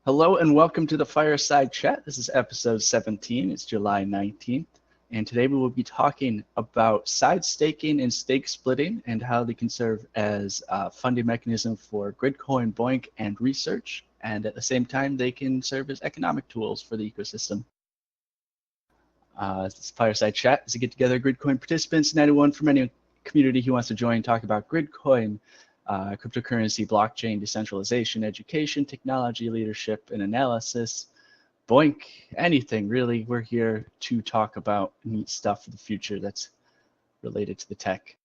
Hello and welcome to the Fireside Chat. This is episode 17. It's July 19th. And today we will be talking about side staking and stake splitting and how they can serve as a funding mechanism for Gridcoin, BOINC, and research. And at the same time, they can serve as economic tools for the ecosystem. This Fireside Chat is a get-together of Gridcoin participants and anyone from any community who wants to join, talk about Gridcoin, cryptocurrency, blockchain, decentralization, education, technology, leadership, and analysis, BOINC, anything really. We're here to talk about neat stuff for the future that's related to the tech.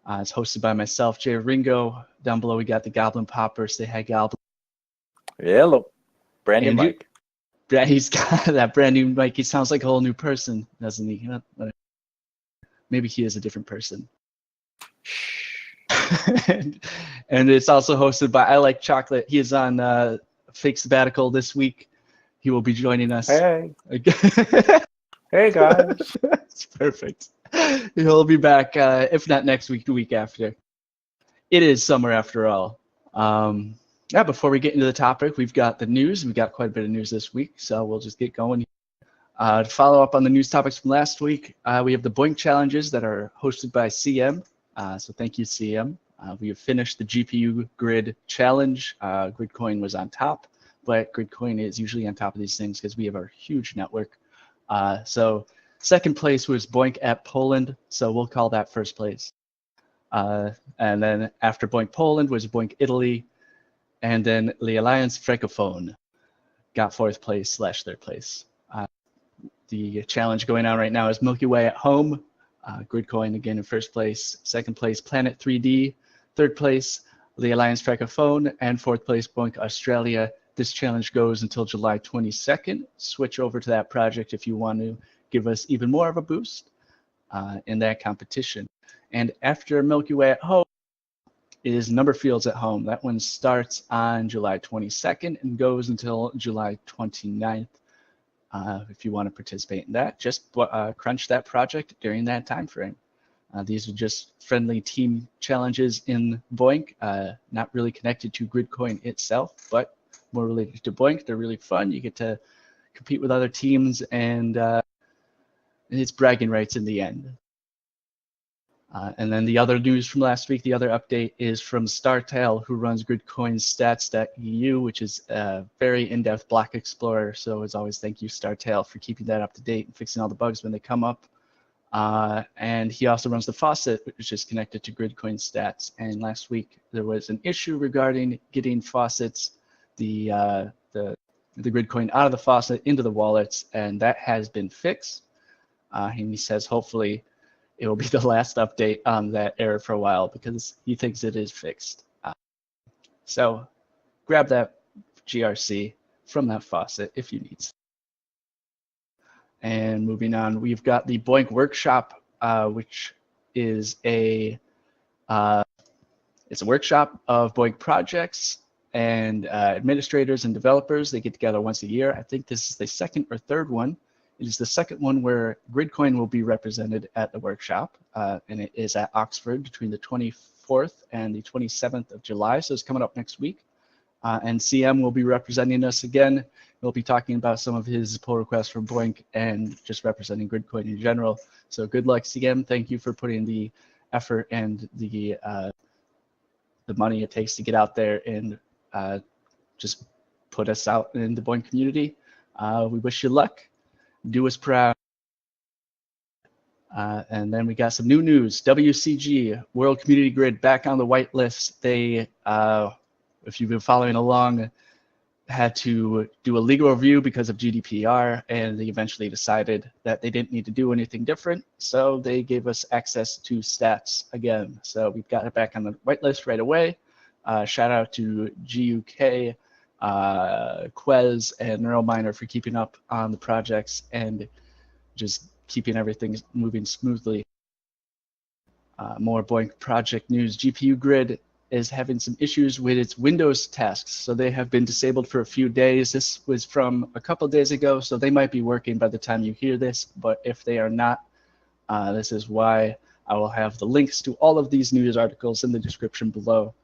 It's hosted by myself, Jay Ringo. Down below, we got the Goblin Popper. Say hi, Goblin. Hello. Brand new mic. He's got that brand new mic. He sounds like a whole new person, doesn't he? Maybe he is a different person. And it's also hosted by I Like Chocolate. He is on fake sabbatical this week. He will be joining us. Hey. Hey, guys. That's perfect. He'll be back, if not next week, the week after. It is summer after all. Before we get into the topic, we've got the news. We got quite a bit of news this week, so we'll just get going. To follow up on the news topics from last week, we have the BOINC challenges that are hosted by CM. So thank you, CM. We have finished the GPU grid challenge. Gridcoin was on top, but Gridcoin is usually on top of these things because we have our huge network. So second place was BOINC at Poland, so we'll call that first place. And then after BOINC Poland was BOINC Italy, and then the Alliance Francophone got fourth place / third place. The challenge going on right now is Milky Way at home. Gridcoin again in first place, second place Planet 3D, third place the Alliance Francophone, and fourth place BOINC Australia. This challenge goes until July 22nd. Switch over to that project if you want to give us even more of a boost in that competition. And after Milky Way at home is Numberfields at home. That one starts on July 22nd and goes until July 29th. If you want to participate in that, just crunch that project during that time frame. These are just friendly team challenges in BOINC, not really connected to Gridcoin itself, but more related to BOINC. They're really fun. You get to compete with other teams, and it's bragging rights in the end. And then the other news from last week, the other update is from Startail, who runs Gridcoin's stats.eu, which is a very in-depth block explorer. So as always, thank you, Startail, for keeping that up to date and fixing all the bugs when they come up. And he also runs the faucet, which is connected to Gridcoin stats. And last week, there was an issue regarding getting faucets, the Gridcoin out of the faucet into the wallets, and that has been fixed. And he says hopefully it will be the last update on that error for a while because he thinks it is fixed. So grab that GRC from that faucet if you need. And moving on, we've got the BOINC workshop, which is it's a workshop of BOINC projects and administrators and developers. They get together once a year. I think this is the second or third one. It is the second one where Gridcoin will be represented at the workshop, and it is at Oxford between the 24th and the 27th of July, so it's coming up next week. And CM will be representing us again. We'll be talking about some of his pull requests from BOINC and just representing Gridcoin in general. So good luck, CM. Thank you for putting the effort and the money it takes to get out there and just put us out in the BOINC community. We wish you luck. Do us proud. And then we got some new news. WCG, World Community Grid, back on the whitelist. They, if you've been following along, had to do a legal review because of GDPR, and they eventually decided that they didn't need to do anything different. So they gave us access to stats again. So we've got it back on the whitelist right away. Shout out to GUK, Quez, and NeuralMiner for keeping up on the projects and just keeping everything moving smoothly. More BOINC project news. GPU Grid is having some issues with its Windows tasks. So they have been disabled for a few days. This was from a couple of days ago, so they might be working by the time you hear this. But if they are not, this is why. I will have the links to all of these news articles in the description below.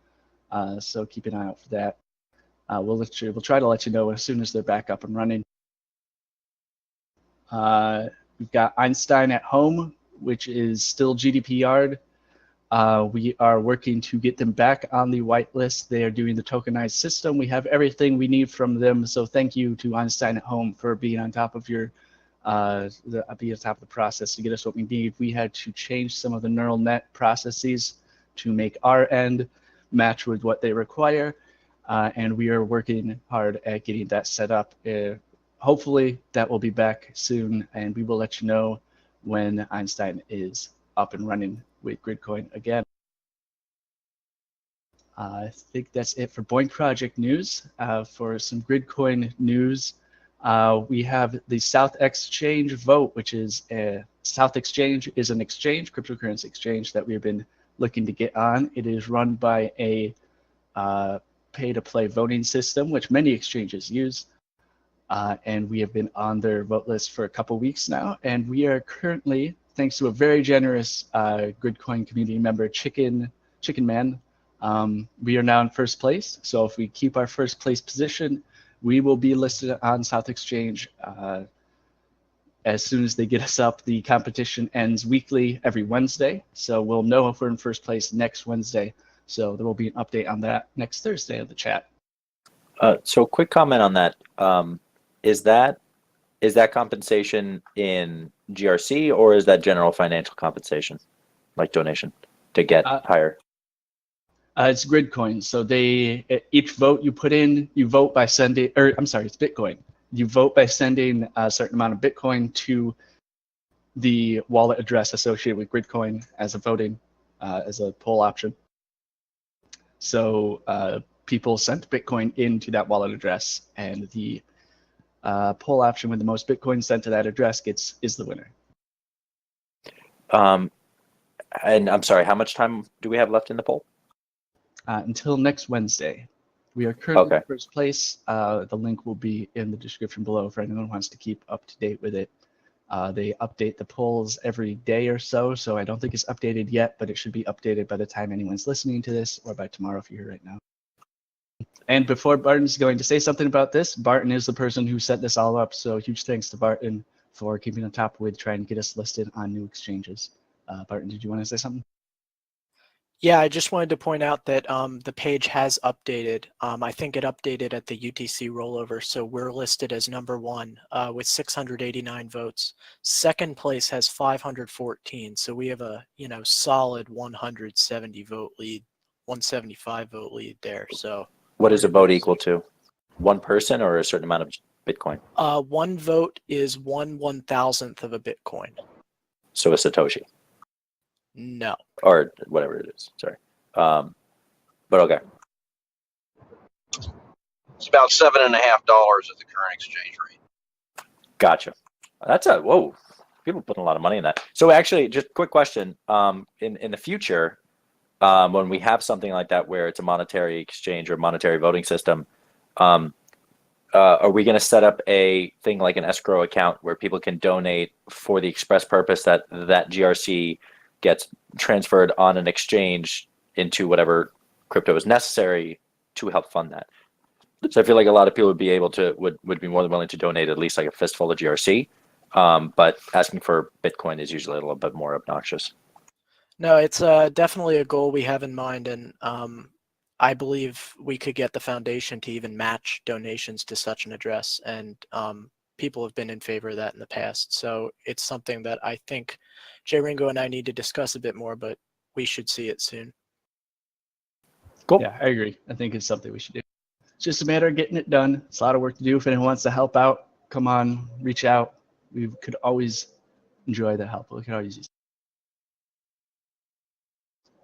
So keep an eye out for that. We'll try to let you know as soon as they're back up and running. We've got Einstein at home, which is still GDPR'd. We are working to get them back on the whitelist. They are doing the tokenized system. We have everything we need from them. So thank you to Einstein at home for being on top of being on top of the process to get us what we need. We had to change some of the neural net processes to make our end match with what they require. And we are working hard at getting that set up. Hopefully that will be back soon, and we will let you know when Einstein is up and running with Gridcoin again. I think that's it for BOINC project news. For some Gridcoin news, we have the South Exchange vote, which is South Exchange is an exchange, cryptocurrency exchange that we've been looking to get on. It is run by a pay-to-play voting system, which many exchanges use. And we have been on their vote list for a couple weeks now. And we are currently, thanks to a very generous Gridcoin community member, Chicken Man, we are now in first place. So if we keep our first place position, we will be listed on South Exchange as soon as they get us up. The competition ends weekly every Wednesday. So we'll know if we're in first place next Wednesday. So there will be an update on that next Thursday of the chat. So quick comment on that. Is that compensation in GRC, or is that general financial compensation, like donation to get higher? It's Gridcoin. So each vote you put in, you vote by sending, or I'm sorry, it's Bitcoin. You vote by sending a certain amount of Bitcoin to the wallet address associated with Gridcoin as a voting, as a poll option. So people sent Bitcoin into that wallet address, and the poll option with the most Bitcoin sent to that address is the winner. And I'm sorry, how much time do we have left in the poll? Until next Wednesday. We are currently in first place. The link will be in the description below for anyone who wants to keep up to date with it. They update the polls every day or so, so I don't think it's updated yet, but it should be updated by the time anyone's listening to this, or by tomorrow if you're here right now. And before Barton's going to say something about this, Barton is the person who set this all up, so huge thanks to Barton for keeping on top with trying to get us listed on new exchanges. Barton, did you want to say something? Yeah, I just wanted to point out that the page has updated. I think it updated at the UTC rollover, so we're listed as #1 with 689 votes. Second place has 514, so we have a solid 170 vote lead, 175 vote lead there. So what does a vote equal to? One person or a certain amount of Bitcoin? One vote is 1/1000th of a Bitcoin. So a Satoshi. No. Or whatever it is. Sorry. But okay. It's about $7.50 at the current exchange rate. Gotcha. That's whoa. People putting a lot of money in that. So actually, just quick question. In the future, when we have something like that where it's a monetary exchange or monetary voting system, are we going to set up a thing like an escrow account where people can donate for the express purpose that GRC gets transferred on an exchange into whatever crypto is necessary to help fund that? So I feel like a lot of people would be more than willing to donate at least like a fistful of GRC, but asking for Bitcoin is usually a little bit more obnoxious. No, it's definitely a goal we have in mind, and I believe we could get the foundation to even match donations to such an address, and people have been in favor of that in the past. So it's something that I think Jay Ringo and I need to discuss a bit more, but we should see it soon. Cool. Yeah, I agree. I think it's something we should do. It's just a matter of getting it done. It's a lot of work to do. If anyone wants to help out, come on, reach out. We could always enjoy the help. We could always use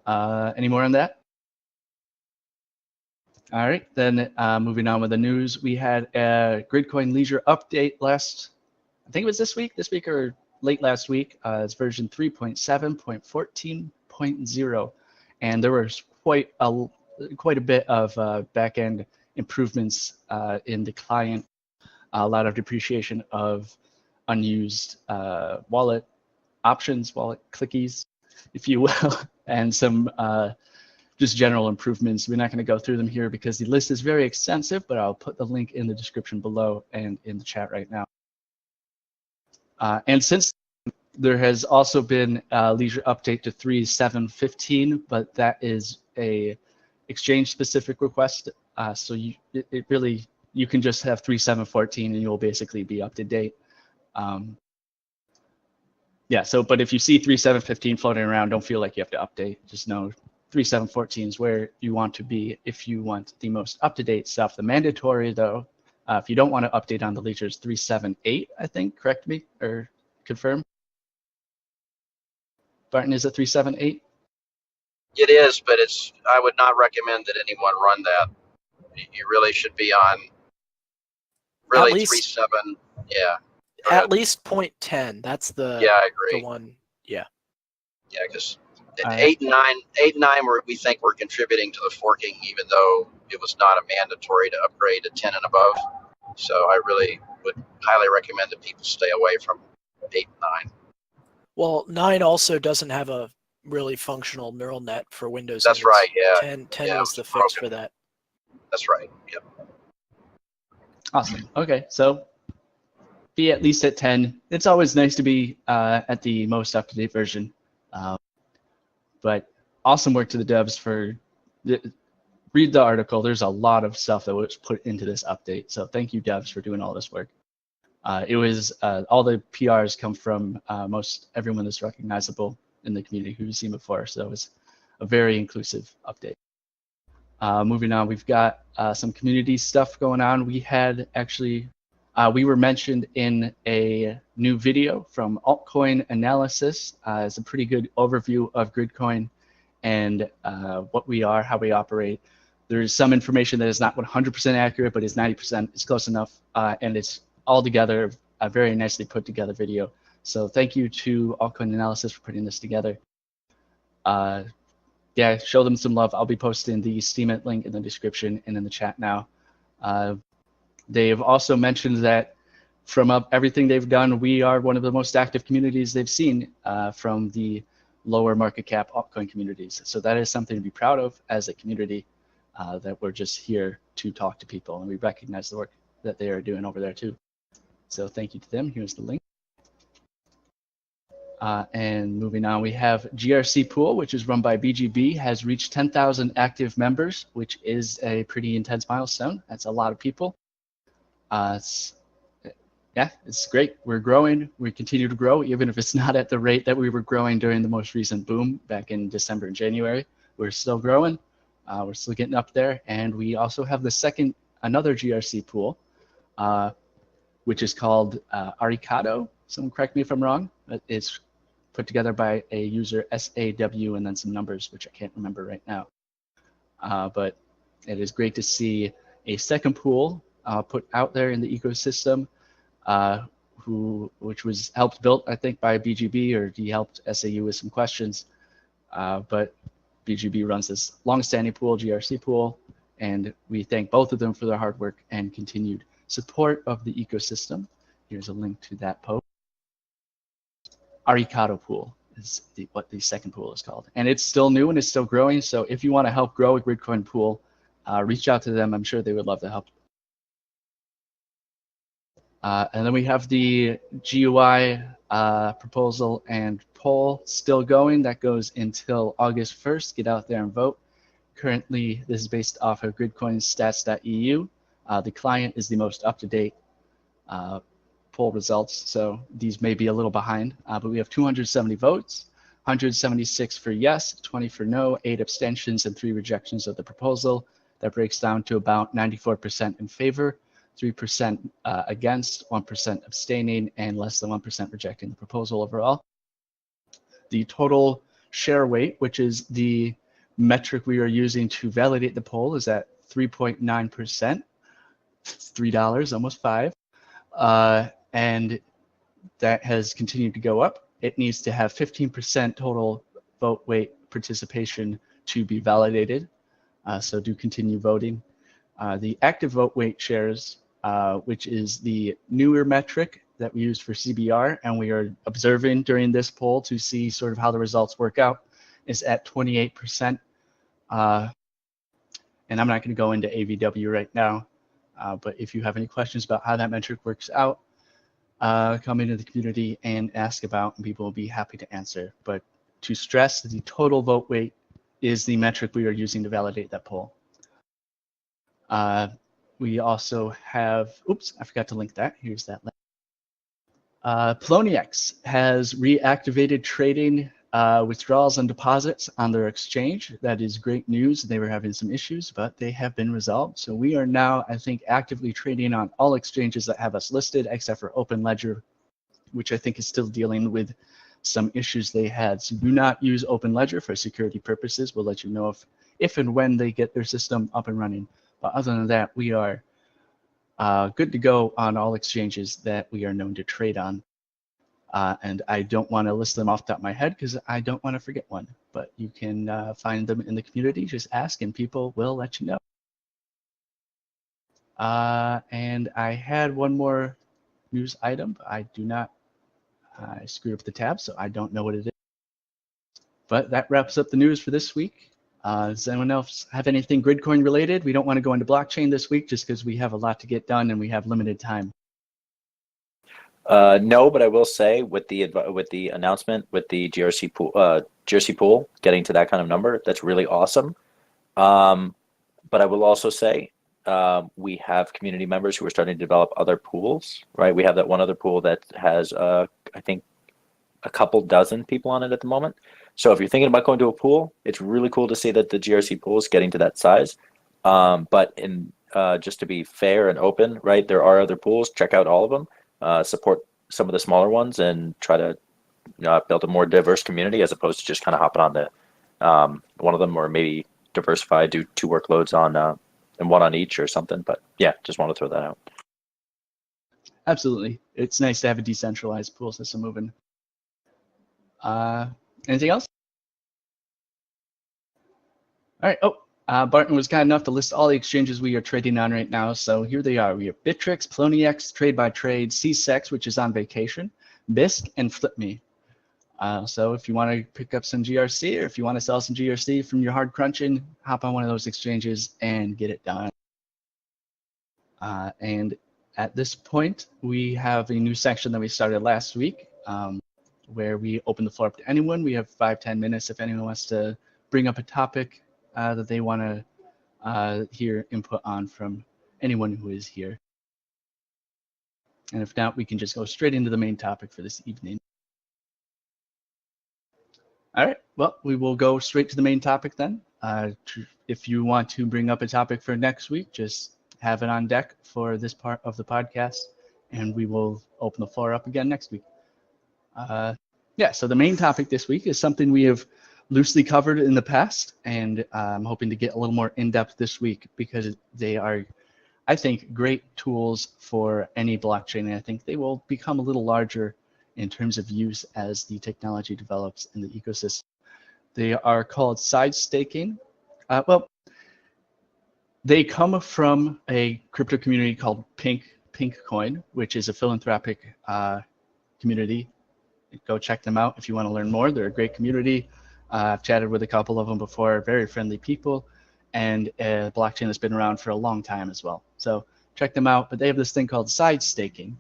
it. Any more on that? All right, then moving on with the news, we had a Gridcoin Leisure update I think it was this week or late last week. It's version 3.7.14.0, and there was quite a bit of back-end improvements in the client, a lot of depreciation of unused wallet options, wallet clickies, if you will, and some just general improvements. We're not going to go through them here because the list is very extensive, but I'll put the link in the description below and in the chat right now. And since there has also been a leisure update to 3.7.15, but that is a exchange-specific request. So you can just have 3.7.14 and you'll basically be up to date. Yeah, so but if you see 3.7.15 floating around, don't feel like you have to update. Just know 3.7.14 is where you want to be if you want the most up-to-date stuff. The mandatory, though, if you don't want to update on the leisures, 3.7.8, I think. Correct me or confirm. Barton, is it 3.7.8? It is, but I would not recommend that anyone run that. You really should be on really 3.7. Yeah. At least 0.10. That's the I agree. the one. Yeah. Yeah, because 8 and 9, we think we're contributing to the forking, even though it was not a mandatory to upgrade to 10 and above. So I really would highly recommend that people stay away from 8 and 9. Well, 9 also doesn't have a really functional neural net for Windows. That's nodes. right. Yeah. 10 was the fix for that. That's right. Yep. Awesome. Okay, so be at least at 10. It's always nice to be at the most up-to-date version. But awesome work to the devs for read the article. There's a lot of stuff that was put into this update. So thank you, devs, for doing all this work. It was all the PRs come from most everyone that's recognizable in the community who you've seen before. So it was a very inclusive update. Moving on, we've got some community stuff going on. We had actually, we were mentioned in a new video from Altcoin Analysis. It's a pretty good overview of Gridcoin and what we are, how we operate. There's some information that is not 100% accurate, but is 90%. It's close enough, and it's all together a very nicely put together video. So thank you to Altcoin Analysis for putting this together. Yeah, show them some love. I'll be posting the Steemit link in the description and in the chat now. They've also mentioned that from everything they've done, we are one of the most active communities they've seen from the lower market cap altcoin communities. So that is something to be proud of as a community, that we're just here to talk to people, and we recognize the work that they are doing over there too. So thank you to them. Here's the link. And moving on, we have GRC Pool, which is run by BGB, has reached 10,000 active members, which is a pretty intense milestone. That's a lot of people. Yeah, it's great. We're growing. We continue to grow, even if it's not at the rate that we were growing during the most recent boom back in December and January. We're still growing. We're still getting up there. And we also have another GRC pool, which is called Aricado. Someone correct me if I'm wrong. It's put together by a user SAW and then some numbers, which I can't remember right now. But it is great to see a second pool put out there in the ecosystem, which was built, I think, by BGB, or he helped SAU with some questions. But BGB runs this long-standing pool, GRC pool, and we thank both of them for their hard work and continued support of the ecosystem. Here's a link to that post. Aricado pool is what the second pool is called, and it's still new and it's still growing. So if you want to help grow a Gridcoin pool, reach out to them. I'm sure they would love to help. And then we have the GUI proposal and poll still going. That goes until August 1st. Get out there and vote. Currently, this is based off of gridcoinstats.eu. The client is the most up-to-date poll results, so these may be a little behind, but we have 270 votes, 176 for yes, 20 for no, 8 abstentions, and 3 rejections of the proposal. That breaks down to about 94% in favor, 3% against, 1% abstaining, and less than 1% rejecting the proposal overall. The total share weight, which is the metric we are using to validate the poll, is at 3.9%. It's $3, almost $5. And that has continued to go up. It needs to have 15% total vote weight participation to be validated. So do continue voting. The active vote weight shares, which is the newer metric that we use for CBR, and we are observing during this poll to see sort of how the results work out, is at 28%. And I'm not going to go into AVW right now, but if you have any questions about how that metric works out, come into the community and ask about, and people will be happy to answer. But to stress, the total vote weight is the metric we are using to validate that poll. We also have, oops, I forgot to link that. Here's that link. Pythonix has reactivated trading withdrawals and deposits on their exchange. That is great news. They were having some issues, but they have been resolved. So we are now, I think, actively trading on all exchanges that have us listed, except for OpenLedger, which I think is still dealing with some issues they had. So do not use OpenLedger for security purposes. We'll let you know if and when they get their system up and running. But other than that, we are good to go on all exchanges that we are known to trade on. And I don't want to list them off the top of my head because I don't want to forget one. But you can find them in the community. Just ask and people will let you know. And I had one more news item. I do not, I screwed up the tab, so I don't know what it is. But that wraps up the news for this week. Does anyone else have anything Gridcoin related? We don't want to go into blockchain this week just because we have a lot to get done and we have limited time. No, but I will say with the announcement with the GRC pool getting to that kind of number, that's really awesome. But I will also say we have community members who are starting to develop other pools, right? We have that one other pool that has I think a couple dozen people on it at the moment. So if you're thinking about going to a pool, it's really cool to see that the GRC pool is getting to that size. But just to be fair and open, right, there are other pools. Check out all of them. Support some of the smaller ones and try to build a more diverse community as opposed to just kind of hopping on the one of them, or maybe diversify, do 2 workloads on and one on each or something. But yeah, just want to throw that out. Absolutely. It's nice to have a decentralized pool system moving. Anything else? All right. Oh, Barton was kind enough to list all the exchanges we are trading on right now. So here they are. We have Bittrex, Pythonix, Trade by Trade, CSEX, which is on vacation, BOINC, and FlipMe. So if you want to pick up some GRC, or if you want to sell some GRC from your hard crunching, hop on one of those exchanges and get it done. And at this point, we have a new section that we started last week, where we open the floor up to anyone. We have 5-10 minutes if anyone wants to bring up a topic that they want to hear input on from anyone who is here. And if not, we can just go straight into the main topic for this evening. All right, well, we will go straight to the main topic then. If you want to bring up a topic for next week, just have it on deck for this part of the podcast, and we will open the floor up again next week. Yeah, so the main topic this week is something we have loosely covered in the past, and I'm hoping to get a little more in-depth this week because they are, I think, great tools for any blockchain, and I think they will become a little larger in terms of use as the technology develops in the ecosystem. They are called side staking. Well, they come from a crypto community called Pythonix, which is a philanthropic community. Go check them out if you want to learn more. They're a great community. I've chatted with a couple of them before, very friendly people, and a blockchain that's been around for a long time as well. So check them out, but they have this thing called side staking.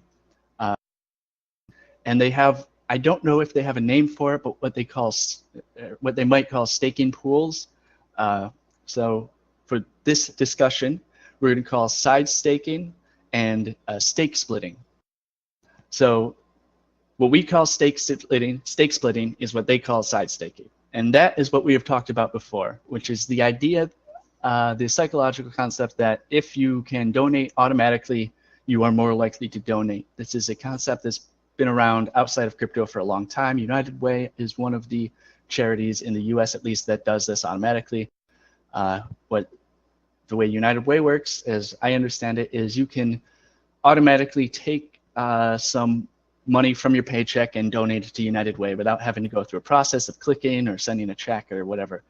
And they have, I don't know if they have a name for it, but what they might call staking pools. So for this discussion, we're going to call side staking and stake splitting. So what we call stake splitting is what they call side staking. And that is what we have talked about before, which is the idea, the psychological concept that if you can donate automatically, you are more likely to donate. This is a concept that's been around outside of crypto for a long time. United Way is one of the charities in the US, at least, that does this automatically. The way United Way works, as I understand it, is you can automatically take some money from your paycheck and donate it to United Way without having to go through a process of clicking or sending a check or whatever.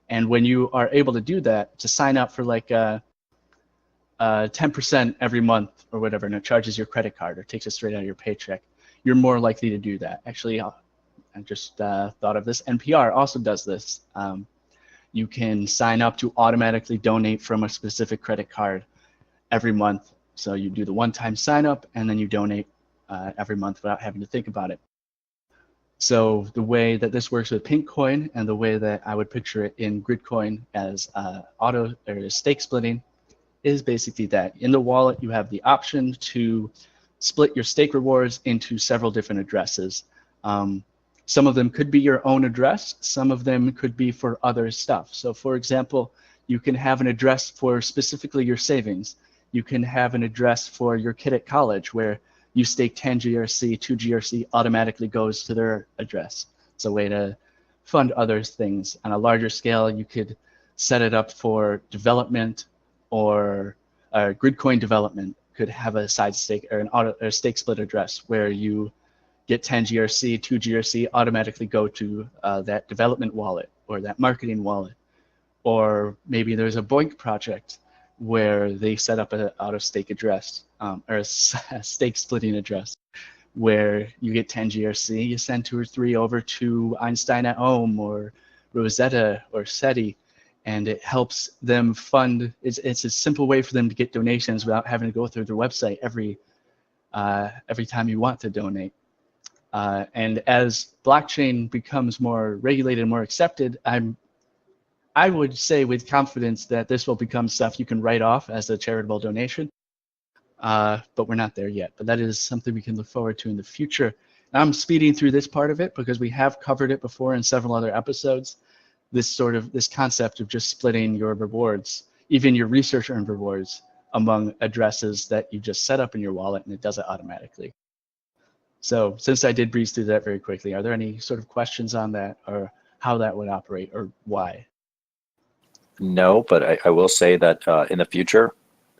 And when you are able to do that, to sign up for like 10% every month or whatever, and it charges your credit card or takes it straight out of your paycheck, you're more likely to do that. Actually, I just thought of this. NPR also does this. You can sign up to automatically donate from a specific credit card every month. So you do the one-time sign up and then you donate every month without having to think about it. So the way that this works with Pinkcoin and the way that I would picture it in Gridcoin as auto or stake splitting is basically that. In the wallet, you have the option to split your stake rewards into several different addresses. Some of them could be your own address. Some of them could be for other stuff. So for example, you can have an address for specifically your savings. You can have an address for your kid at college where you stake 10 GRC, 2 GRC automatically goes to their address. It's a way to fund other things. On a larger scale, you could set it up for development, or Gridcoin development could have a side stake or a stake split address where you get 10 GRC, 2 GRC automatically go to that development wallet or that marketing wallet. Or maybe there's a BOINC project where they set up an out-of-stake address or a stake splitting address where you get 10 GRC, you send 2 or 3 over to Einstein at Home or Rosetta or SETI, and it helps them fund. It's a simple way for them to get donations without having to go through their website every time you want to donate. And as blockchain becomes more regulated and more accepted, I would say with confidence that this will become stuff you can write off as a charitable donation, but we're not there yet. But that is something we can look forward to in the future. I'm speeding through this part of it because we have covered it before in several other episodes. This concept of just splitting your rewards, even your research earned rewards, among addresses that you just set up in your wallet, and it does it automatically. So since I did breeze through that very quickly, are there any sort of questions on that, or how that would operate, or why? No, but I will say that in the future,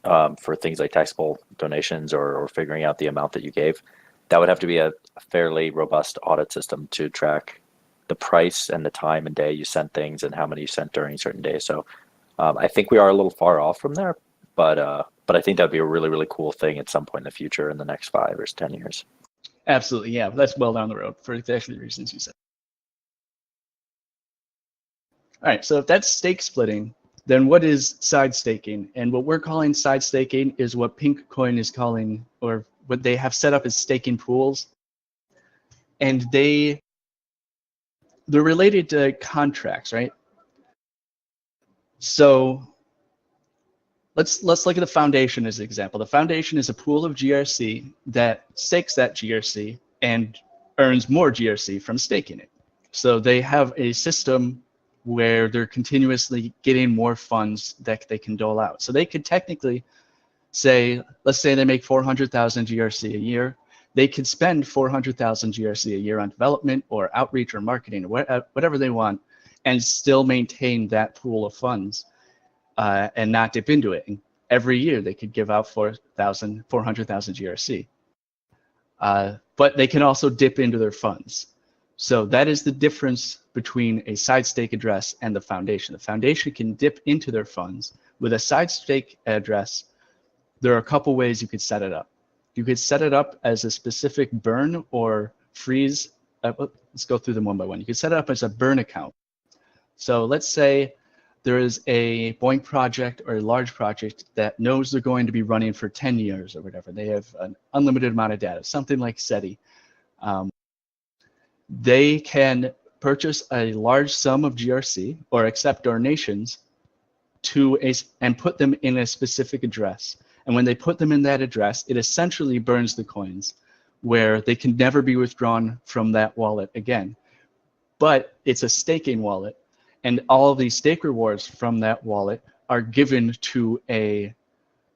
for things like taxable donations or figuring out the amount that you gave, that would have to be a fairly robust audit system to track the price and the time and day you sent things and how many you sent during certain days. So I think we are a little far off from there, but I think that'd be a really, really cool thing at some point in the future in the next 5 or 10 years. Absolutely, yeah. That's well down the road for exactly the reasons you said. All right, so if that's stake splitting, then what is side staking? And what we're calling side staking is what Pinkcoin is calling, or what they have set up as staking pools. And they're related to contracts, right? So let's look at the foundation as an example. The foundation is a pool of GRC that stakes that GRC and earns more GRC from staking it. So they have a system where they're continuously getting more funds that they can dole out. So they could technically say, let's say they make 400,000 GRC a year. They could spend 400,000 GRC a year on development or outreach or marketing or whatever they want, and still maintain that pool of funds and not dip into it. And every year they could give out 400,000 GRC. But they can also dip into their funds. So that is the difference between a side stake address and the foundation. The foundation can dip into their funds. With a side stake address, there are a couple ways you could set it up. You could set it up as a specific burn or freeze. Let's go through them one by one. You could set it up as a burn account. So let's say there is a BOINC project or a large project that knows they're going to be running for 10 years or whatever. They have an unlimited amount of data, something like SETI. They can purchase a large sum of GRC or accept donations and put them in a specific address. And when they put them in that address, it essentially burns the coins where they can never be withdrawn from that wallet again. But it's a staking wallet, and all of these stake rewards from that wallet are given to a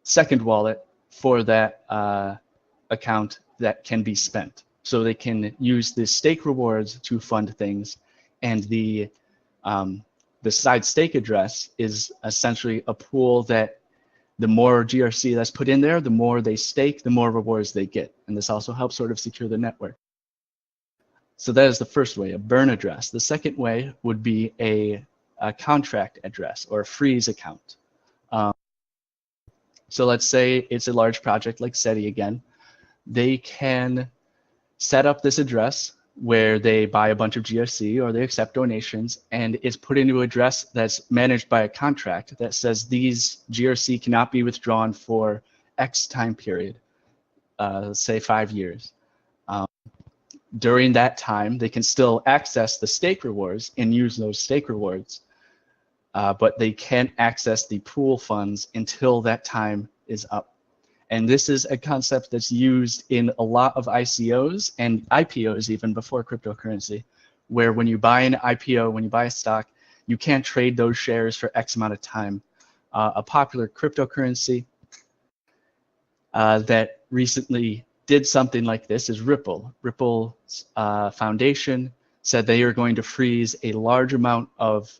second wallet for that account that can be spent. So they can use the stake rewards to fund things, and the side stake address is essentially a pool that the more GRC that's put in there, the more they stake, the more rewards they get. And this also helps sort of secure the network. So that is the first way, a burn address. The second way would be a contract address or a freeze account. So let's say it's a large project like SETI again. They can set up this address where they buy a bunch of GRC or they accept donations, and it's put into an address that's managed by a contract that says these GRC cannot be withdrawn for X time period, say 5 years. During that time, they can still access the stake rewards and use those stake rewards, but they can't access the pool funds until that time is up. And this is a concept that's used in a lot of ICOs and IPOs even before cryptocurrency, where when you buy an IPO, when you buy a stock, you can't trade those shares for X amount of time. A popular cryptocurrency that recently did something like this is Ripple. Ripple's foundation said they are going to freeze a large amount of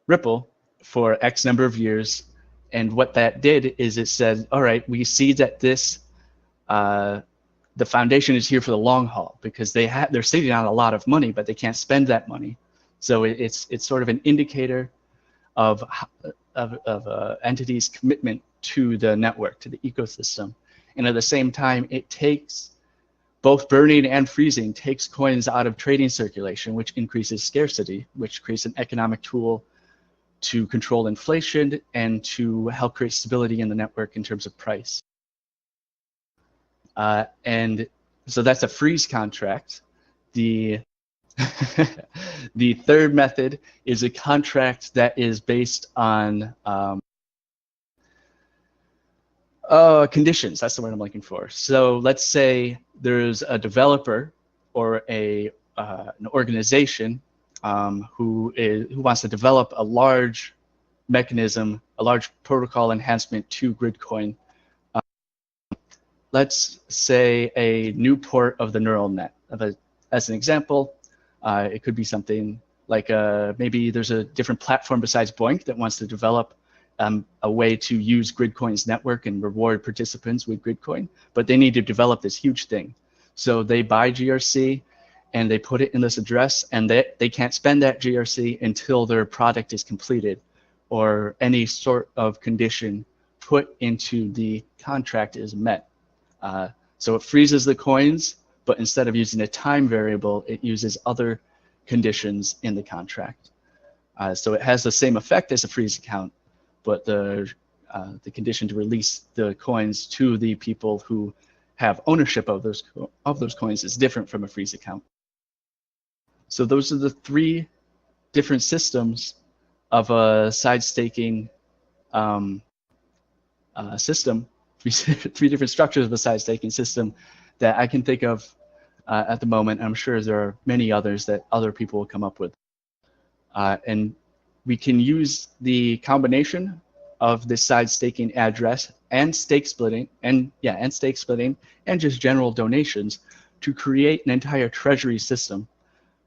Ripple for X number of years. And what that did is it said, all right, we see that this, the foundation is here for the long haul, because they're sitting on a lot of money, but they can't spend that money. So it's sort of an indicator of entity's commitment to the network, to the ecosystem. And at the same time, it takes, both burning and freezing takes coins out of trading circulation, which increases scarcity, which creates an economic tool to control inflation and to help create stability in the network in terms of price. And so that's a freeze contract. The the third method is a contract that is based on conditions. That's the word I'm looking for. So let's say there's a developer or an organization who wants to develop a large mechanism, a large protocol enhancement to Gridcoin. Let's say a new port of the neural net. As an example, it could be something like maybe there's a different platform besides BOINC that wants to develop a way to use Gridcoin's network and reward participants with Gridcoin, but they need to develop this huge thing. So they buy GRC and they put it in this address, and they can't spend that GRC until their product is completed or any sort of condition put into the contract is met. So it freezes the coins, but instead of using a time variable, it uses other conditions in the contract. So it has the same effect as a freeze account, but the condition to release the coins to the people who have ownership of those coins is different from a freeze account. So those are the three different systems of a side staking system, three different structures of a side staking system that I can think of at the moment. I'm sure there are many others that other people will come up with. And we can use the combination of this side staking address and stake splitting and just general donations to create an entire treasury system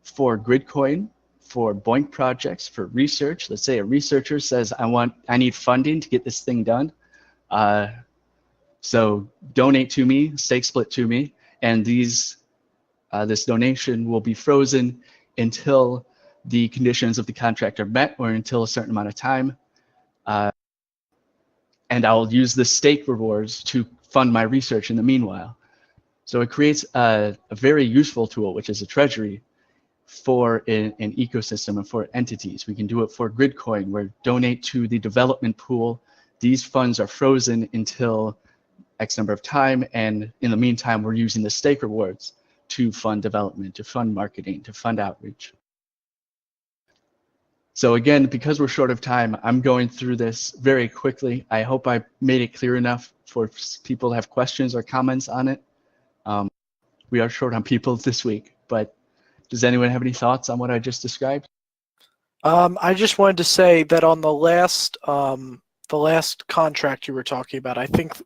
for Gridcoin, for BOINC projects, for research. Let's say a researcher says, I need funding to get this thing done. So donate to me, stake split to me, and this donation will be frozen until the conditions of the contract are met or until a certain amount of time. And I'll use the stake rewards to fund my research in the meanwhile. So it creates a very useful tool, which is a treasury for an ecosystem and for entities. We can do it for Gridcoin, where donate to the development pool. These funds are frozen until X number of time, and in the meantime, we're using the stake rewards to fund development, to fund marketing, to fund outreach. So again, because we're short of time, I'm going through this very quickly. I hope I made it clear enough for people to have questions or comments on it. We are short on people this week, but does anyone have any thoughts on what I just described? I just wanted to say that on the last contract you were talking about, I think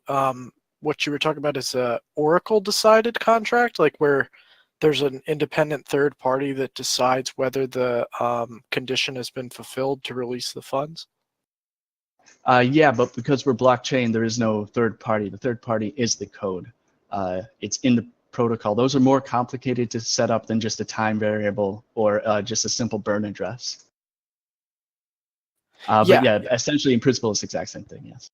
what you were talking about is a Oracle decided contract, like where there's an independent third party that decides whether the condition has been fulfilled to release the funds. Yeah, but because we're blockchain, there is no third party. The third party is the code. It's in the protocol. Those are more complicated to set up than just a time variable or just a simple burn address. But yeah, essentially in principle, it's the exact same thing, yes.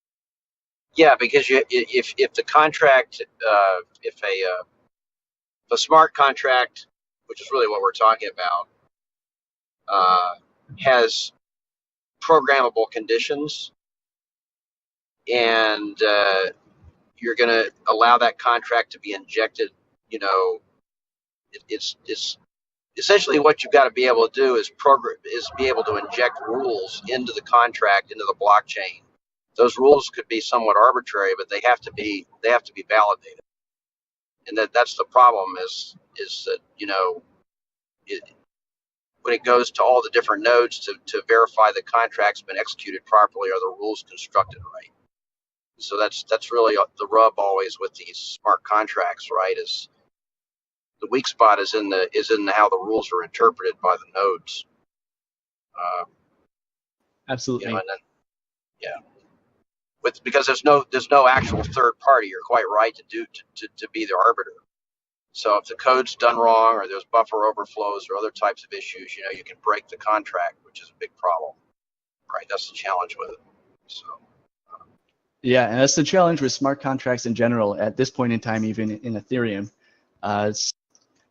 Yeah, because if the contract, if a smart contract, which is really what we're talking about, has programmable conditions, and you're going to allow that contract to be injected. It's essentially what you've got to be able to do is be able to inject rules into the contract, into the blockchain. Those rules could be somewhat arbitrary, but they have to be validated. And that's the problem is that when it goes to all the different nodes to verify the contract's been executed properly, are the rules constructed right? So that's really the rub always with these smart contracts, right? Is the weak spot is in how the rules are interpreted by the nodes. Absolutely. And then, because there's no actual third party. You're quite right to be the arbiter. So if the code's done wrong or there's buffer overflows or other types of issues, you can break the contract, which is a big problem, right? That's the challenge with it. So. Yeah, and that's the challenge with smart contracts in general at this point in time, even in Ethereum.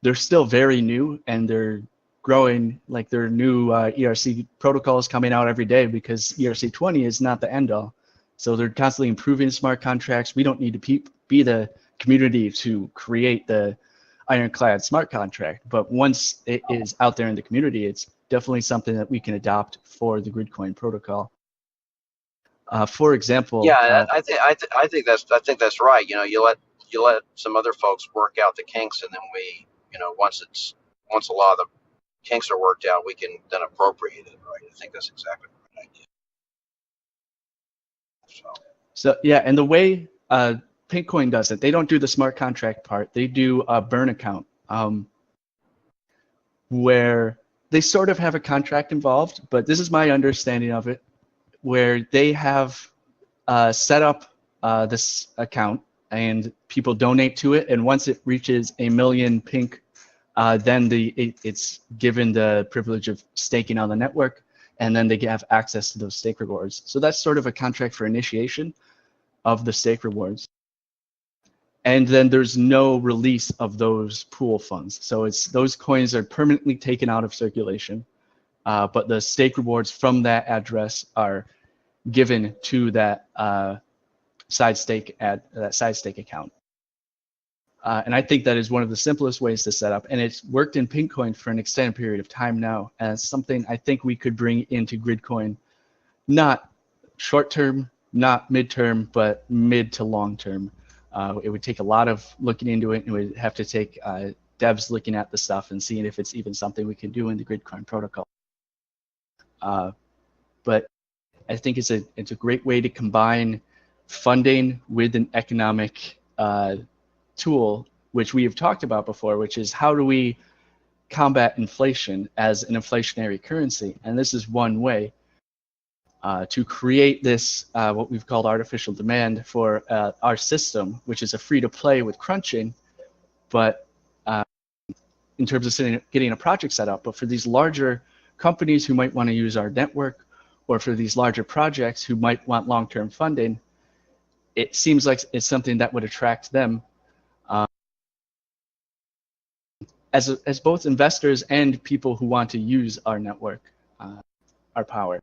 They're still very new, and they're growing. Like, there are new ERC protocols coming out every day, because ERC 20 is not the end all. So they're constantly improving smart contracts. We don't need to be the community to create the ironclad smart contract, but once it is out there in the community, it's definitely something that we can adopt for the Gridcoin protocol. For example, I think that's right. You let some other folks work out the kinks, and then we, once a lot of the kinks are worked out, we can then appropriate it, right? I think that's exactly the right idea. So yeah, and the way Pinkcoin does it, they don't do the smart contract part. They do a burn account, where they sort of have a contract involved, but this is my understanding of it, where they have set up this account and people donate to it, and once it reaches 1 million pink, then it's given the privilege of staking on the network, and then they have access to those stake rewards. So that's sort of a contract for initiation of the stake rewards. And then there's no release of those pool funds. So those coins are permanently taken out of circulation, but the stake rewards from that address are given to that side stake account. And I think that is one of the simplest ways to set up, and it's worked in Pinkcoin for an extended period of time now, and it's something I think we could bring into Gridcoin, not short term, not mid-term, but mid to long term. It would take a lot of looking into it, and we'd have to take devs looking at the stuff and seeing if it's even something we can do in the Gridcoin protocol. But I think it's a great way to combine funding with an economic tool, which we have talked about before, which is how do we combat inflation as an inflationary currency? And this is one way to create this, what we've called artificial demand for our system, which is a free-to-play with crunching, but in terms of getting a project set up. But for these larger companies who might want to use our network, or for these larger projects who might want long-term funding, it seems like it's something that would attract them as both investors and people who want to use our network, our power.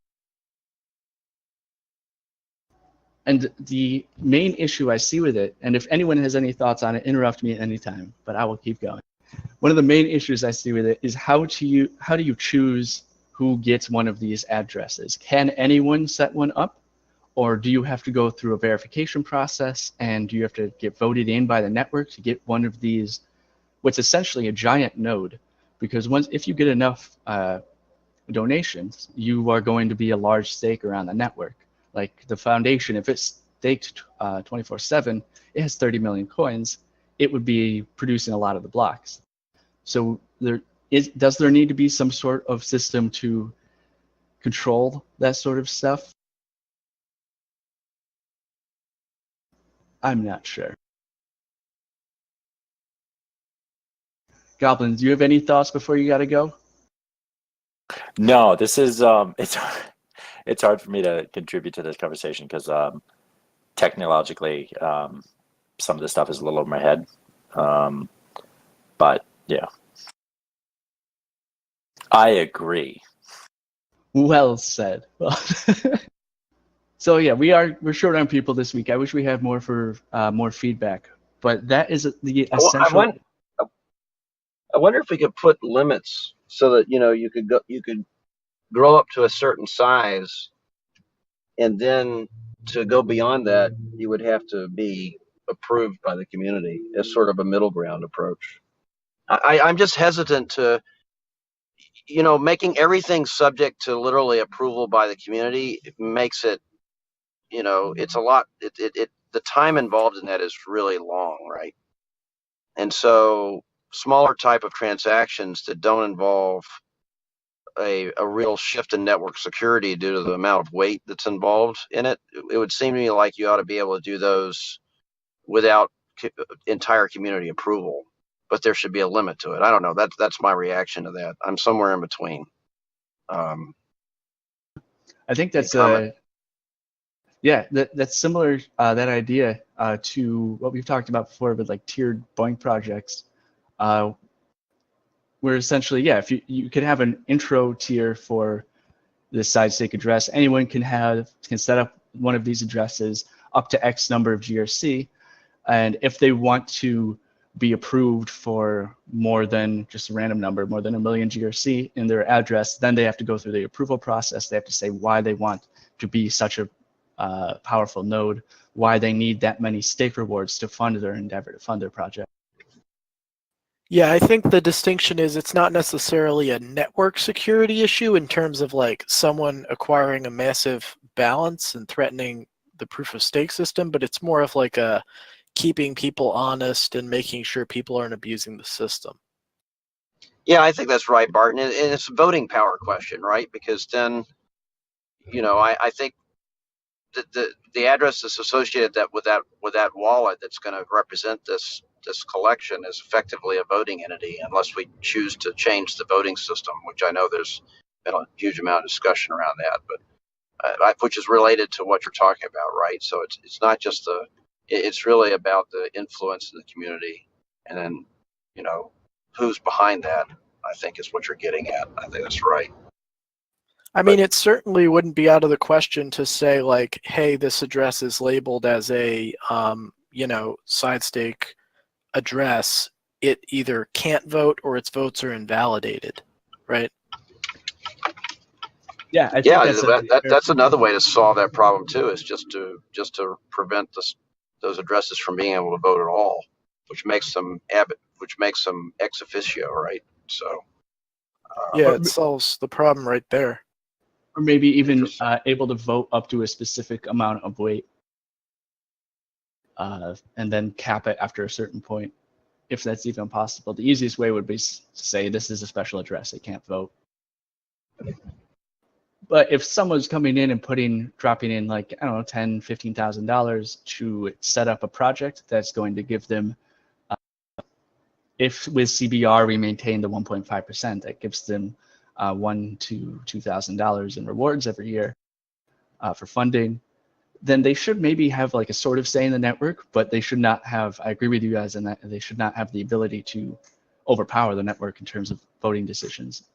And the main issue I see with it, and if anyone has any thoughts on it, interrupt me at any time, but I will keep going. One of the main issues I see with it is how do you choose who gets one of these addresses? Can anyone set one up, or do you have to go through a verification process, and do you have to get voted in by the network to get one of these, what's essentially a giant node? Because if you get enough donations, you are going to be a large staker on the network. Like the foundation, if it's staked 24/7, it has 30 million coins, it would be producing a lot of the blocks. So does there need to be some sort of system to control that sort of stuff? I'm not sure. Goblin, do you have any thoughts before you gotta go? No, this is it's hard for me to contribute to this conversation because technologically some of this stuff is a little over my head. But yeah, I agree. Well said. Well, so yeah, we're short on people this week. I wish we had more for more feedback, but that is the essential. I wonder if we could put limits so that you could grow up to a certain size, and then to go beyond that, you would have to be approved by the community as sort of a middle ground approach. I'm just hesitant to, making everything subject to literally approval by the community makes it, it's a lot. The time involved in that is really long, right? And so smaller type of transactions that don't involve a real shift in network security due to the amount of weight that's involved in it, it would seem to me like you ought to be able to do those without entire community approval. But there should be a limit to it. I don't know. That's my reaction to that. I'm somewhere in between. I think that's that's similar, that idea to what we've talked about before with like tiered BOINC projects, where essentially, yeah, if you could have an intro tier for this side stake address, anyone can set up one of these addresses up to X number of GRC, and if they want to be approved for more than just a random number, more than 1 million GRC in their address, then they have to go through the approval process. They have to say why they want to be such a powerful node, why they need that many stake rewards to fund their endeavor, to fund their project. Yeah, I think the distinction is it's not necessarily a network security issue in terms of like someone acquiring a massive balance and threatening the proof of stake system, but it's more of like a keeping people honest and making sure people aren't abusing the system. Yeah, I think that's right, Barton. And it's a voting power question, right? Because then, I think the address that's associated with that wallet that's going to represent this collection is effectively a voting entity, unless we choose to change the voting system, which I know there's been a huge amount of discussion around that, but which is related to what you're talking about, right? So it's not just it's really about the influence in the community, and then who's behind that, I think, is what you're getting at. I think that's right. I mean, it certainly wouldn't be out of the question to say like, hey, this address is labeled as a side stake address. It either can't vote or its votes are invalidated, right? Yeah, I think that's another way to solve that problem too, is just to prevent those addresses from being able to vote at all, which makes them ex officio, right? So yeah, it solves the problem right there. Or maybe even able to vote up to a specific amount of weight, and then cap it after a certain point, if that's even possible. The easiest way would be to say this is a special address, it can't vote. But if someone's coming in and dropping in like, I don't know, $10,000, $15,000 to set up a project that's going to give them, if with CBR we maintain the 1.5%, that gives them $1,000 to $2,000 in rewards every year for funding, then they should maybe have like a sort of say in the network, but they should not have, I agree with you guys in that they should not have the ability to overpower the network in terms of voting decisions.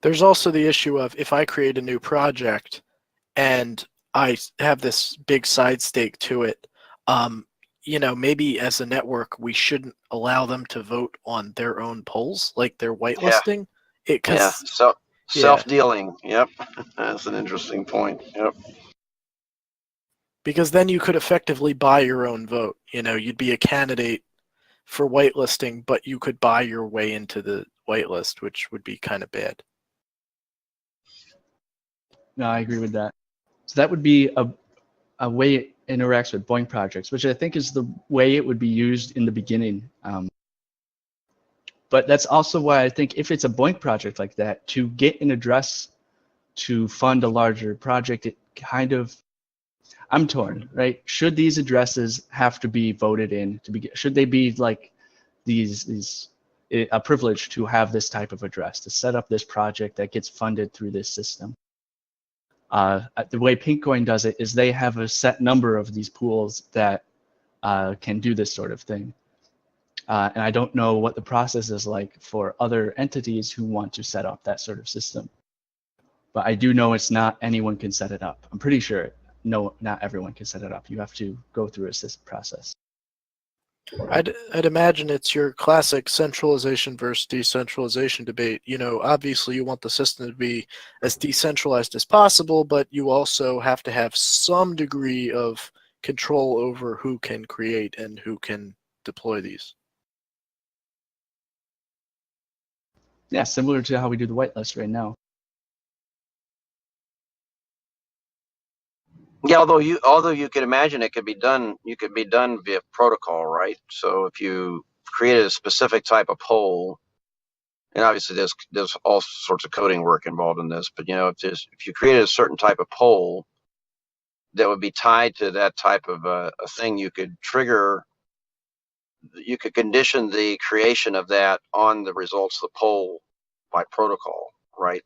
There's also the issue of if I create a new project and I have this big side stake to it, maybe as a network, we shouldn't allow them to vote on their own polls, like their whitelisting. Self-dealing. Yep. That's an interesting point. Yep. Because then you could effectively buy your own vote. You'd be a candidate for whitelisting, but you could buy your way into the whitelist, which would be kind of bad. No, I agree with that. So that would be a way it interacts with BOINC projects, which I think is the way it would be used in the beginning. But that's also why I think if it's a BOINC project like that, to get an address to fund a larger project, it kind of, I'm torn, right? Should these addresses have to be voted in should they be like a privilege to have this type of address, to set up this project that gets funded through this system? The way Pinkcoin does it is they have a set number of these pools that can do this sort of thing. And I don't know what the process is like for other entities who want to set up that sort of system. But I do know it's not anyone can set it up. I'm pretty sure no, not everyone can set it up. You have to go through a process. I'd imagine it's your classic centralization versus decentralization debate. You know, obviously you want the system to be as decentralized as possible, but you also have to have some degree of control over who can create and who can deploy these. Yeah, similar to how we do the whitelist right now. Yeah, although you could imagine it could be done via protocol, right? So if you created a specific type of poll, and obviously there's all sorts of coding work involved in this, but you know, if you created a certain type of poll that would be tied to that type of a thing, you could condition the creation of that on the results of the poll by protocol, right?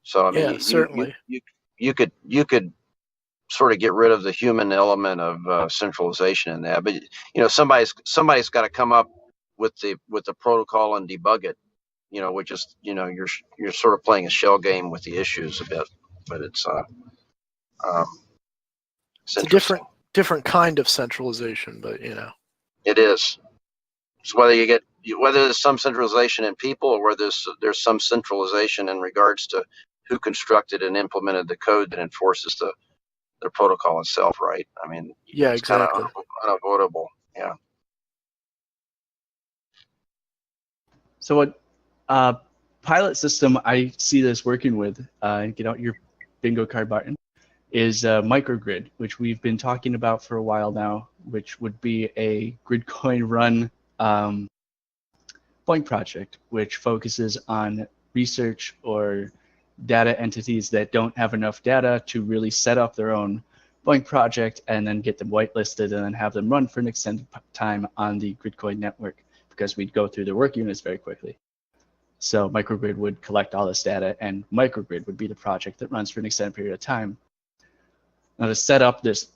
So I mean, Yeah, certainly. you could sort of get rid of the human element of centralization in that, but you know, somebody's got to come up with the protocol and debug it. You know, which is, you know, you're sort of playing a shell game with the issues a bit, but it's It's a interesting. different kind of centralization, but you know. It is. So whether there's some centralization in people or whether there's some centralization in regards to who constructed and implemented the code that enforces the protocol itself, right? I mean, Yeah, it's exactly. kind of unavoidable. Yeah. So what pilot system I see this working with, get out your bingo card button, is microgrid, which we've been talking about for a while now, which would be a Gridcoin run BOINC project, which focuses on research or data entities that don't have enough data to really set up their own BOINC project and then get them whitelisted and then have them run for an extended time on the Gridcoin network, because we'd go through their work units very quickly. So microgrid would collect all this data, and microgrid would be the project that runs for an extended period of time. Now, to set up this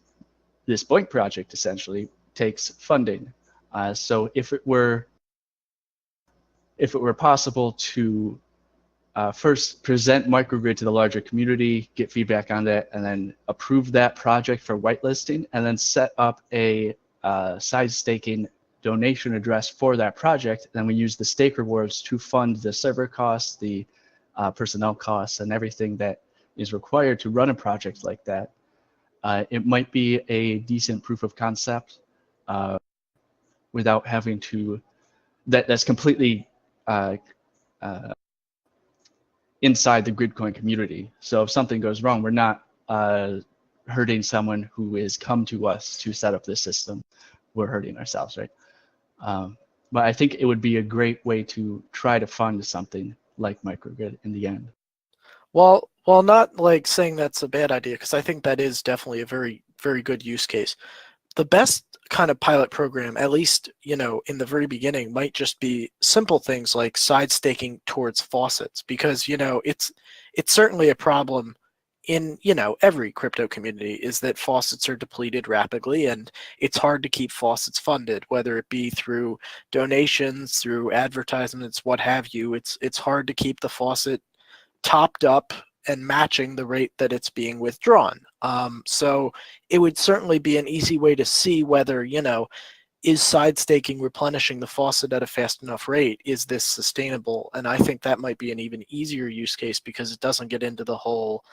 BOINC project essentially takes funding. So if it were possible to first present microgrid to the larger community, get feedback on that, and then approve that project for whitelisting, and then set up a side staking donation address for that project, then we use the stake rewards to fund the server costs, the personnel costs, and everything that is required to run a project like that. It might be a decent proof of concept without having to, that's completely inside the Gridcoin community. So if something goes wrong, we're not hurting someone who has come to us to set up this system. We're hurting ourselves, right? But I think it would be a great way to try to fund something like microgrid in the end. Well, not like saying that's a bad idea, because I think that is definitely a very, very good use case. The best kind of pilot program, at least, you know, in the very beginning, might just be simple things like side staking towards faucets, because, you know, it's certainly a problem in, you know, every crypto community, is that faucets are depleted rapidly, and it's hard to keep faucets funded, whether it be through donations, through advertisements, what have you. It's hard to keep the faucet topped up and matching the rate that it's being withdrawn. So it would certainly be an easy way to see whether, you know, is side staking replenishing the faucet at a fast enough rate? Is this sustainable? And I think that might be an even easier use case, because it doesn't get into the whole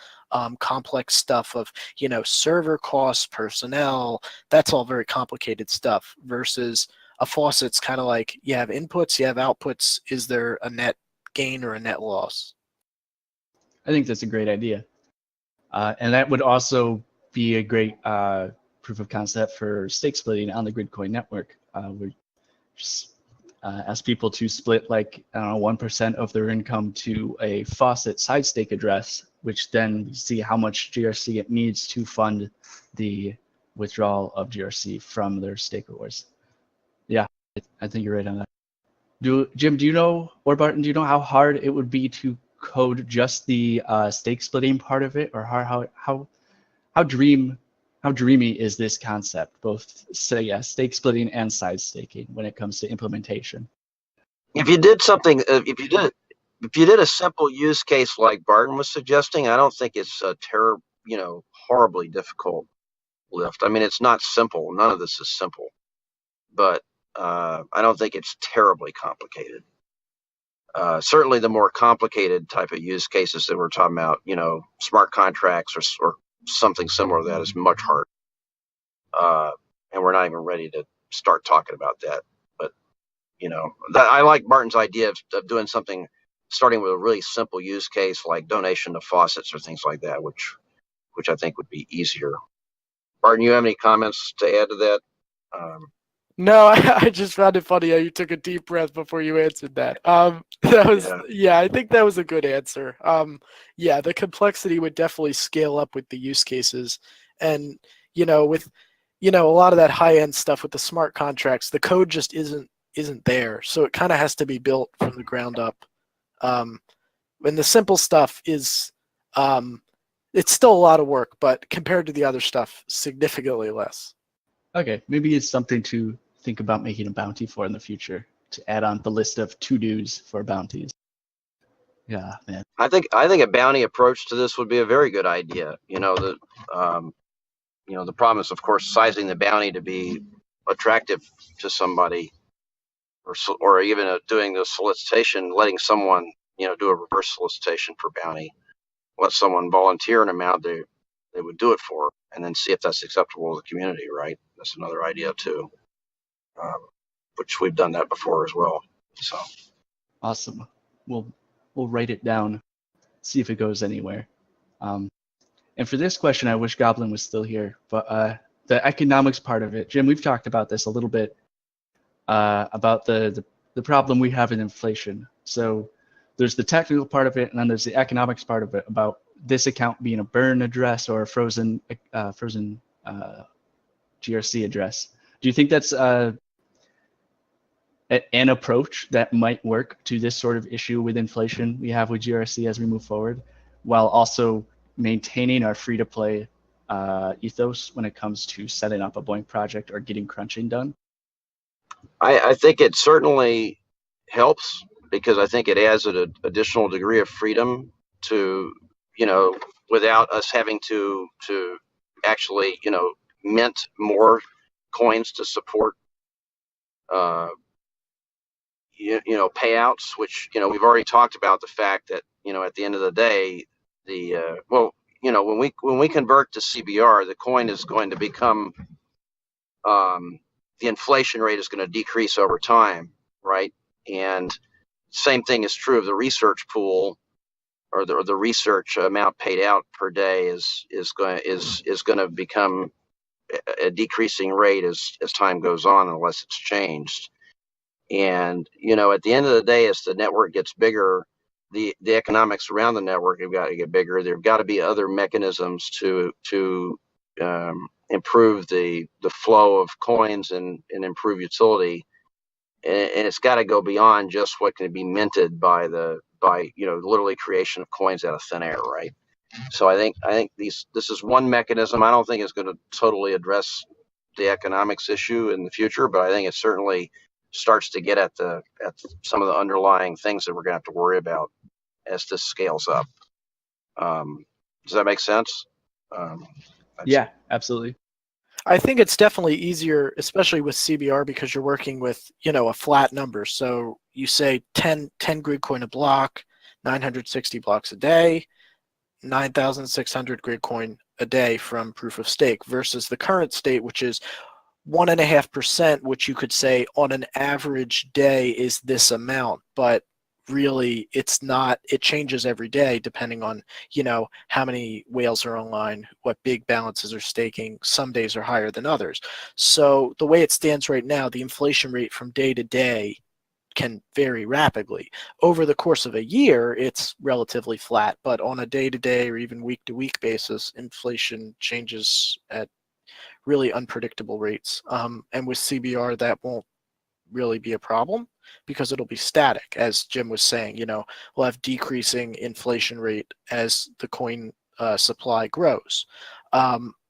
complex stuff of, you know, server costs, personnel. That's all very complicated stuff, versus a faucet's kind of like, you have inputs, you have outputs. Is there a net gain or a net loss? I think that's a great idea. And that would also be a great proof of concept for stake splitting on the Gridcoin network. We just ask people to split, like, I don't know, 1% of their income to a faucet side stake address, which then you see how much GRC it needs to fund the withdrawal of GRC from their stake rewards. Yeah, I think you're right on that. Jim, do you know, or Barton, do you know how hard it would be to code just the stake splitting part of it, or how Dream how dreamy is this concept, both stake splitting and side staking when it comes to implementation? If you did something, if you did a simple use case like Barton was suggesting, I don't think it's a horribly difficult lift. I mean, it's not simple. None of this is simple, but I don't think it's terribly complicated. Certainly the more complicated type of use cases that we're talking about, smart contracts or something similar to that is much harder. And we're not even ready to start talking about that. But, I like Martin's idea of doing something, starting with a really simple use case like donation to faucets or things like that, which I think would be easier. Martin, you have any comments to add to that? No, I just found it funny how you took a deep breath before you answered that. That was, I think that was a good answer. The complexity would definitely scale up with the use cases, and with a lot of that high-end stuff with the smart contracts, the code just isn't there, so it kind of has to be built from the ground up. And the simple stuff is, it's still a lot of work, but compared to the other stuff, significantly less. Okay, maybe it's something to think about making a bounty for in the future, to add on the list of to-dos for bounties. Yeah, man. I think a bounty approach to this would be a very good idea. The problem is, of course, sizing the bounty to be attractive to somebody, or even doing the solicitation, letting someone do a reverse solicitation for bounty, let someone volunteer an amount they would do it for, and then see if that's acceptable to the community. Right? That's another idea too. Which we've done that before as well. So awesome. We'll write it down, see if it goes anywhere. And for this question, I wish Goblin was still here, but the economics part of it, Jim, we've talked about this a little bit, about the problem we have in inflation. So there's the technical part of it, and then there's the economics part of it, about this account being a burn address or a frozen GRC address. Do you think that's an approach that might work to this sort of issue with inflation we have with GRC as we move forward, while also maintaining our free-to-play ethos when it comes to setting up a BOINC project or getting crunching done? I think it certainly helps, because I think it adds an additional degree of freedom to, without us having to actually, mint more coins to support payouts, which we've already talked about the fact that at the end of the day, when we convert to CBR, the coin is going to become the inflation rate is going to decrease over time, right? And same thing is true of the research pool, or the research amount paid out per day is going to become a decreasing rate as time goes on, unless it's changed. And at the end of the day, as the network gets bigger, the economics around the network have got to get bigger. There've got to be other mechanisms to improve the flow of coins and improve utility, and it's got to go beyond just what can be minted by literally creation of coins out of thin air, right? So I think this is one mechanism. I don't think it's going to totally address the economics issue in the future, but I think it certainly starts to get at some of the underlying things that we're going to have to worry about as this scales up. Does that make sense? Yeah, absolutely. I think it's definitely easier, especially with CBR, because you're working with, a flat number. So you say 10 Gridcoin a block, 960 blocks a day, 9,600 Gridcoin a day from proof of stake, versus the current state, which is 1.5%, which you could say on an average day is this amount, but really it's not. It changes every day depending on how many whales are online, what big balances are staking. Some days are higher than others. So the way it stands right now, the inflation rate from day to day can vary rapidly. Over the course of a year, it's relatively flat, but on a day-to-day or even week-to-week basis, inflation changes at really unpredictable rates. And with CBR, that won't really be a problem, because it'll be static. As Jim was saying, we'll have decreasing inflation rate as the coin supply grows,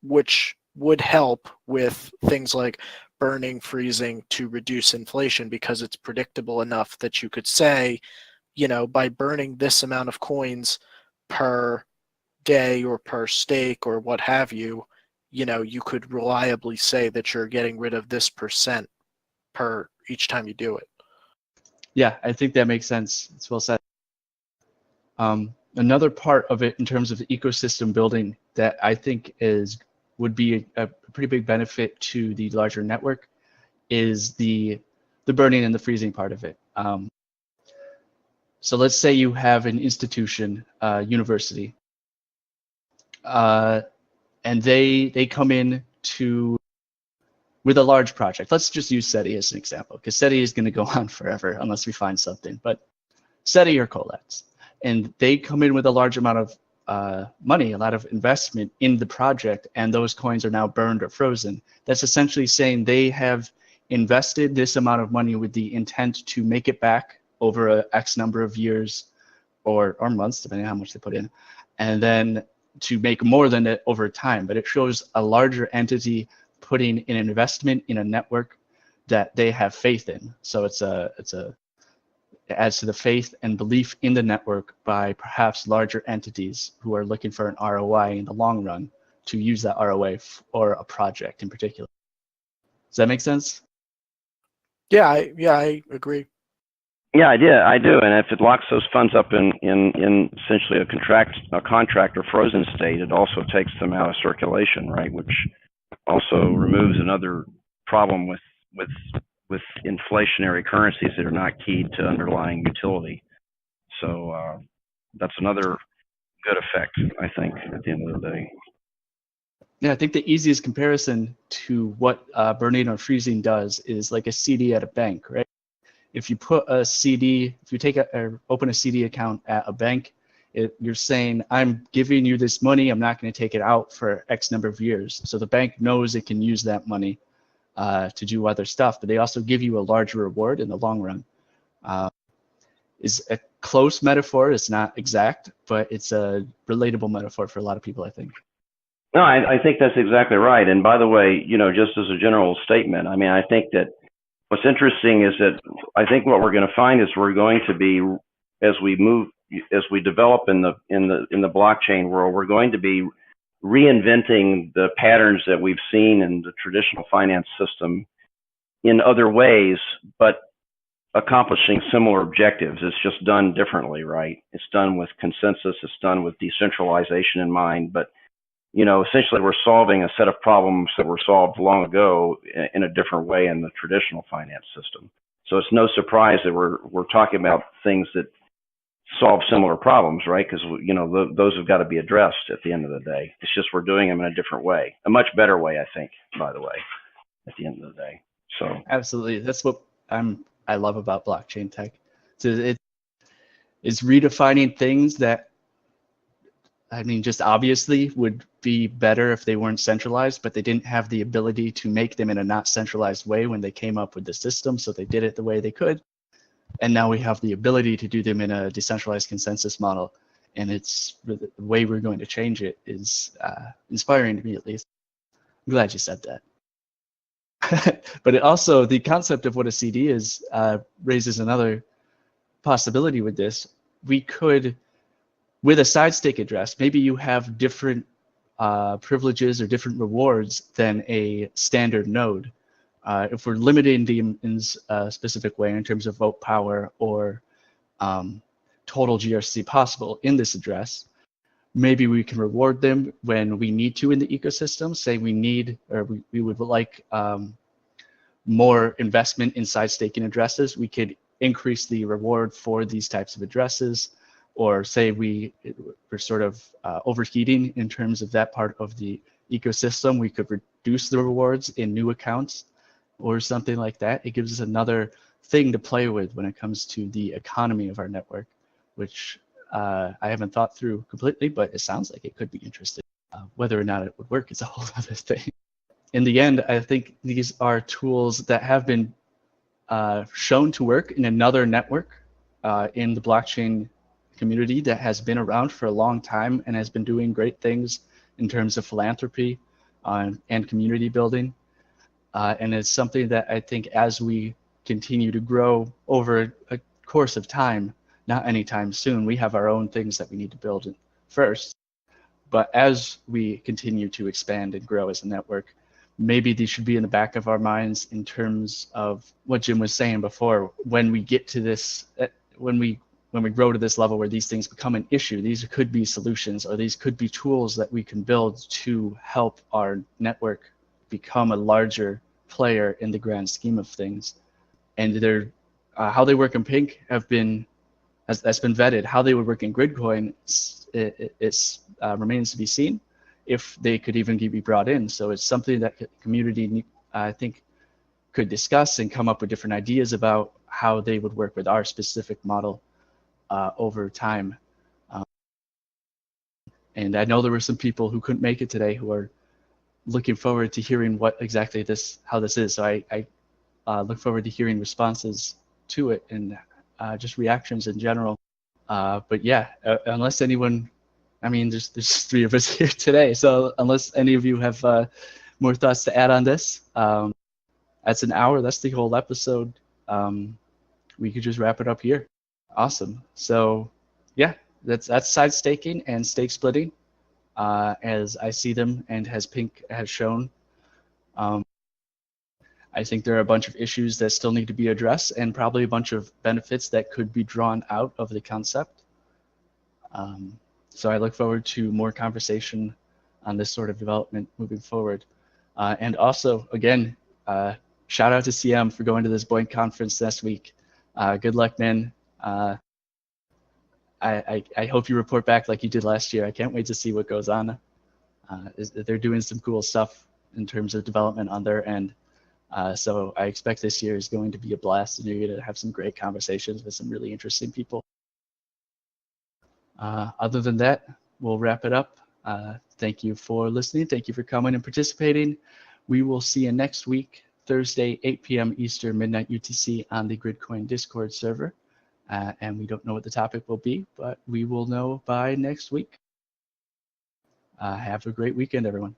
which would help with things like burning, freezing to reduce inflation, because it's predictable enough that you could say, you know, by burning this amount of coins per day or per stake or what have you, you know, you could reliably say that you're getting rid of this percent per each time you do it. Yeah, I think that makes sense. It's well said. Another part of it in terms of the ecosystem building that I think would be a pretty big benefit to the larger network is the burning and the freezing part of it. So let's say you have an institution, university, and they come in with a large project. Let's just use SETI as an example, because SETI is going to go on forever unless we find something. But SETI or Colex, and they come in with a large amount of money, a lot of investment in the project, and those coins are now burned or frozen. That's essentially saying they have invested this amount of money with the intent to make it back over a X number of years or months, depending on how much they put in, and then to make more than it over time. But it shows a larger entity putting in an investment in a network that they have faith in. So it adds to the faith and belief in the network by perhaps larger entities who are looking for an ROI in the long run to use that ROI for a project in particular. Does that make sense? Yeah, I agree. Yeah, I do. And if it locks those funds up in essentially a contract or frozen state, it also takes them out of circulation, right? Which also removes another problem with inflationary currencies that are not keyed to underlying utility. So that's another good effect, I think, at the end of the day. Yeah, I think the easiest comparison to what burning or freezing does is like a CD at a bank, right? If you put a CD, if you open a CD account at a bank, you're saying, I'm giving you this money, I'm not going to take it out for X number of years. So the bank knows it can use that money to do other stuff, but they also give you a larger reward in the long run. Is a close metaphor. It's not exact, but it's a relatable metaphor for a lot of people, I think. No, I think that's exactly right. And by the way, you know, just as a general statement, I mean, I think that what's interesting is that I think what we're going to find is we're going to be, as we develop in the blockchain world, we're going to be reinventing the patterns that we've seen in the traditional finance system in other ways, but accomplishing similar objectives. It's just done differently, right? It's done with consensus. It's done with decentralization in mind. But, you know, essentially we're solving a set of problems that were solved long ago in a different way in the traditional finance system. So it's no surprise that we're talking about things that solve similar problems, right? Because, you know, those have got to be addressed at the end of the day. It's just we're doing them in a different way, a much better way, I think, by the way, at the end of the day. So absolutely, that's what I love about blockchain tech. So it's redefining things that, I mean, just obviously would be better if they weren't centralized, but they didn't have the ability to make them in a not centralized way when they came up with the system, so they did it the way they could. And now we have the ability to do them in a decentralized consensus model, and it's the way we're going to change it is inspiring to me, at least. I'm glad you said that. But it also, the concept of what a CD is raises another possibility with this. We could, with a side stake address, maybe you have different privileges or different rewards than a standard node. If we're limiting them in a specific way in terms of vote power or total GRC possible in this address, maybe we can reward them when we need to in the ecosystem. Say we need, or we would like more investment in side staking addresses. We could increase the reward for these types of addresses, or say we're sort of overheating in terms of that part of the ecosystem. We could reduce the rewards in new accounts or something like that. It gives us another thing to play with when it comes to the economy of our network, which I haven't thought through completely, but it sounds like it could be interesting. Whether or not it would work is a whole other thing. In the end, I think these are tools that have been shown to work in another network in the blockchain community that has been around for a long time and has been doing great things in terms of philanthropy and community building. And it's something that I think as we continue to grow over a course of time, not anytime soon, we have our own things that we need to build first. But as we continue to expand and grow as a network, maybe these should be in the back of our minds in terms of what Jim was saying before. When we get to this, when we grow to this level where these things become an issue, these could be solutions, or these could be tools that we can build to help our network become a larger player in the grand scheme of things. And they're how they work in BOINC that's been vetted. How they would work in Gridcoin, it remains to be seen if they could even be brought in. So it's something that the community, I think, could discuss and come up with different ideas about how they would work with our specific model over time. And I know there were some people who couldn't make it today who are looking forward to hearing what exactly how this is. So I look forward to hearing responses to it and just reactions in general. But yeah, unless anyone, I mean, there's 3 of us here today. So unless any of you have more thoughts to add on this, that's an hour. That's the whole episode. We could just wrap it up here. Awesome. So yeah, that's side staking and stake splitting as I see them and as BOINC has shown. I think there are a bunch of issues that still need to be addressed and probably a bunch of benefits that could be drawn out of the concept. So I look forward to more conversation on this sort of development moving forward. And also, again, shout out to CM for going to this BOINC conference next week. Good luck, man. I hope you report back like you did last year. I can't wait to see what goes on. They're doing some cool stuff in terms of development on their end. So I expect this year is going to be a blast, and you're going to have some great conversations with some really interesting people. Other than that, we'll wrap it up. Thank you for listening. Thank you for coming and participating. We will see you next week, Thursday, 8 p.m. Eastern, midnight UTC on the Gridcoin Discord server. And we don't know what the topic will be, but we will know by next week. Have a great weekend, everyone.